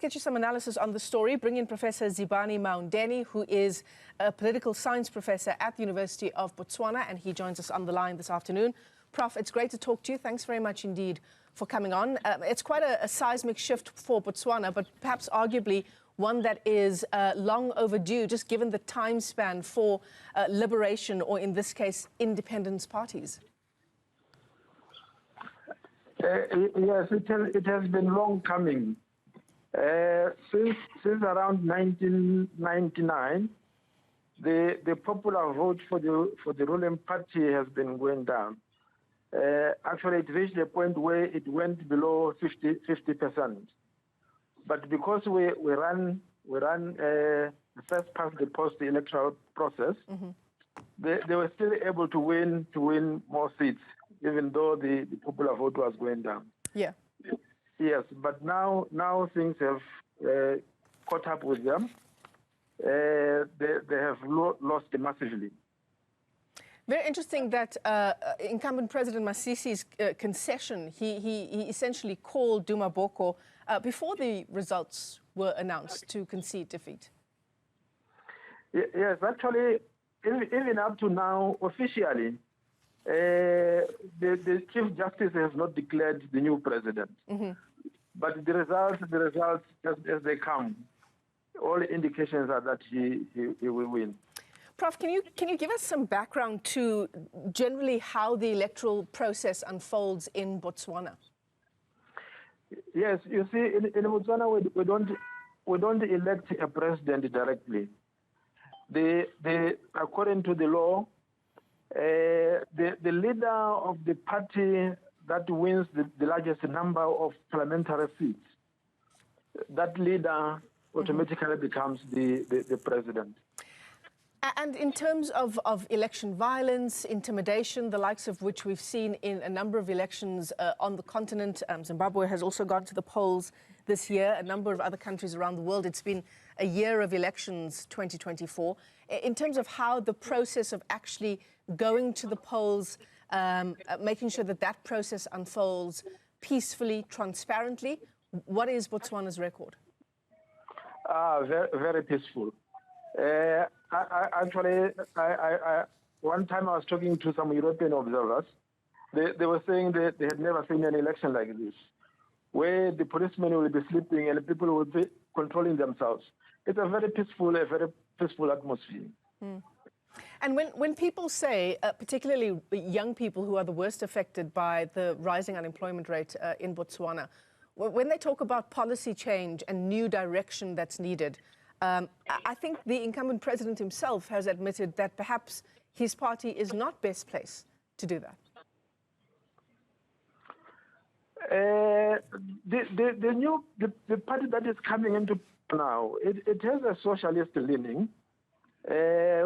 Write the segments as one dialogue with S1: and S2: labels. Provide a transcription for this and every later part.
S1: Get you some analysis on the story. Bring in Professor Zibani Maundeni, who is a political science professor at the University of Botswana, and he joins us on the line this afternoon. Prof, it's great to talk to you. Thanks very much indeed for coming on. It's quite a seismic shift for Botswana, but perhaps arguably one that is long overdue, just given the time span for liberation, or in this case, independence parties.
S2: Yes, it has been long coming. Since around 1999, the popular vote for the ruling party has been going down. Actually, it reached a point where it went below 50%. But because we ran the first past the post-electoral process, they were still able to win more seats, even though the popular vote was going down.
S1: Yeah.
S2: Yes, but now things have caught up with them. They have lost massively.
S1: Very interesting that incumbent President Masisi's concession, he essentially called Duma Boko before the results were announced to concede defeat.
S2: Yes, actually, even up to now, officially, the Chief Justice has not declared the new president. But the results, as they come, all indications are that he will win.
S1: Prof, can you give us some background to generally how the electoral process unfolds in Botswana?
S2: Yes, you see, in Botswana we don't elect a president directly. According to the law, the leader of the party that wins the largest number of parliamentary seats, that leader automatically becomes the president.
S1: And in terms of election violence, intimidation, the likes of which we've seen in a number of elections on the continent, Zimbabwe has also gone to the polls this year, a number of other countries around the world. It's been a year of elections, 2024. In terms of how the process of actually going to the polls, making sure that process unfolds peacefully, transparently, what is Botswana's record?
S2: Very, very peaceful. Actually, one time I was talking to some European observers. They were saying that they had never seen an election like this, where the policemen will be sleeping and people will be controlling themselves. It's a very peaceful atmosphere.
S1: And when people say, particularly young people who are the worst affected by the rising unemployment rate in Botswana, when they talk about policy change and new direction that's needed, I think the incumbent president himself has admitted that perhaps his party is not best placed to do that.
S2: The party that is coming into now, it has a socialist leaning,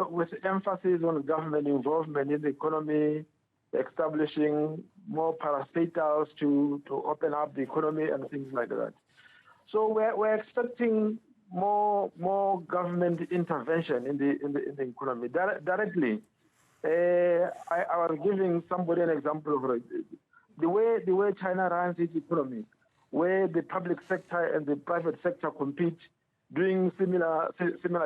S2: with emphasis on government involvement in the economy, establishing more parastatals to open up the economy and things like that. So we're expecting more government intervention in the economy directly. I was giving somebody an example of the way China runs its economy, where the public sector and the private sector compete, doing similar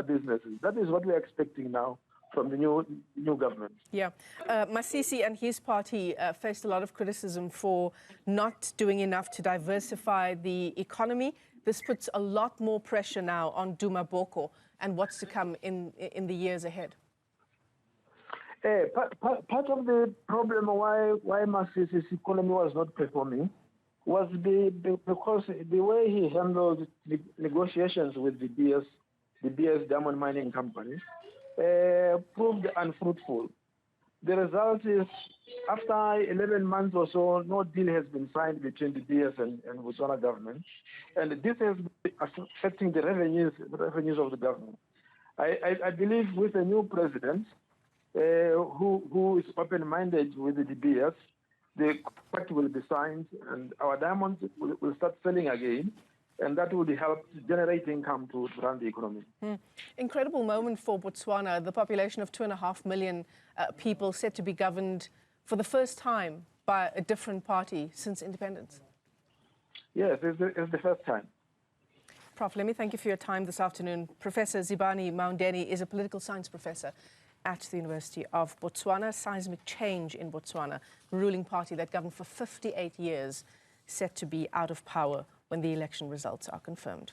S2: businesses. That is what we're expecting now from the new government.
S1: Yeah. Masisi and his party faced a lot of criticism for not doing enough to diversify the economy. This puts a lot more pressure now on Duma Boko and what's to come in the years ahead.
S2: Part of the problem why Masisi's economy was not performing was because the way he handled the negotiations with the BS diamond mining company proved unfruitful. The result is, after 11 months or so, no deal has been signed between the BS and Botswana government, and this has been affecting the revenues of the government. I believe with a new president who is open-minded with the BS, the contract will be signed and our diamonds will start selling again, and that will help generate income to run the economy.
S1: Incredible moment for Botswana, the population of 2.5 million people set to be governed for the first time by a different party since independence.
S2: Yes, it's the first time.
S1: Prof, let me thank you for your time this afternoon. Professor Zibani Maundeni is a political science professor at the University of Botswana. Seismic change in Botswana, ruling party that governed for 58 years, set to be out of power when the election results are confirmed.